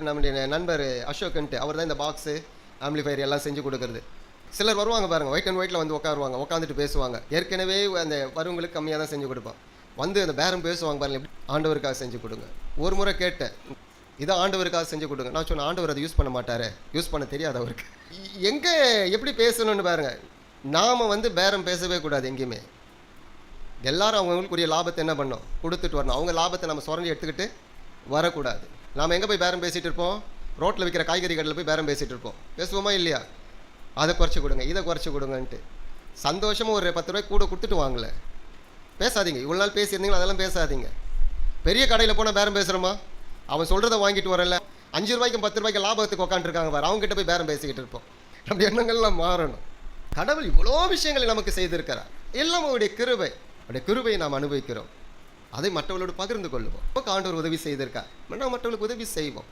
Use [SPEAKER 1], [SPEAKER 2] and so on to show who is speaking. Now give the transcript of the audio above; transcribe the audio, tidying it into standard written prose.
[SPEAKER 1] நம்முடைய நண்பர் அசோக்ன்ட்டு அவர் தான் இந்த பாக்ஸு ஆம்பிளிஃபையர் எல்லாம் செஞ்சு கொடுக்குறது. சிலர் வருவாங்க பாருங்கள், ஒயிட் அண்ட் ஒயிட்டில் வந்து உட்காருவாங்க, உட்காந்துட்டு பேசுவாங்க. ஏற்கனவே அந்த வரவங்களுக்கு கம்மியாக தான் செஞ்சு கொடுப்பான். வந்து அந்த பேரம் பேசுவாங்க பாருங்கள், ஆண்டவருக்காக செஞ்சு கொடுங்க. ஒரு முறை கேட்டேன், இதை ஆண்டவருக்காக செஞ்சு கொடுங்க. நான் சொன்னேன், ஆண்டவர் அதை யூஸ் பண்ண மாட்டார், யூஸ் பண்ண தெரியாது அவருக்கு. எங்கே எப்படி பேசணும்னு பாருங்கள். நாம் வந்து பேரம் பேசவே கூடாது எங்கேயுமே. எல்லாரும் அவங்களுக்குரிய லாபத்தை என்ன பண்ணோம், கொடுத்துட்டு வரணும். அவங்க லாபத்தை நம்ம சுரண்டி எடுத்துக்கிட்டு வரக்கூடாது. நாம் எங்கே போய் பேரம் பேசிகிட்டு இருப்போம்? ரோட்டில் விற்கிற காய்கறி கடையில் போய் பேரம் பேசிகிட்டு இருப்போம். பேசுவோமா இல்லையா? அதை குறைச்சி கொடுங்க, இதை குறைச்சி கொடுங்கன்ட்டு சந்தோஷமாக ஒரு 10 ரூபாய் கூட கொடுத்துட்டு வாங்கல. பேசாதீங்க, இவ்வளோ நாள் பேசியிருந்தீங்களா அதெல்லாம் பேசாதீங்க. பெரிய கடையில் போனால் பேரம் பேசுகிறோமா? அவன் சொல்கிறத வாங்கிட்டு வரல, 5 ரூபாய்க்கும் 10 ரூபாய்க்கு லாபத்துக்கு உட்காந்துருக்காங்க பாரு, அவங்ககிட்ட போய் பேரம் பேசிக்கிட்டு இருப்போம். அப்படி எண்ணங்கள்லாம் மாறணும். கடவுள் இவ்வளோ விஷயங்களை நமக்கு செய்திருக்கிறார். எல்லாம் அவருடைய கிருபை. அவருடைய கிருபையை நாம் அனுபவிக்கிறோம். அதை மற்றவர்களோடு பகிர்ந்து கொள்ளுவோம். ஆண்டவர் உதவி செய்திருக்கார், மற்றவர்களுக்கு உதவி செய்வோம்.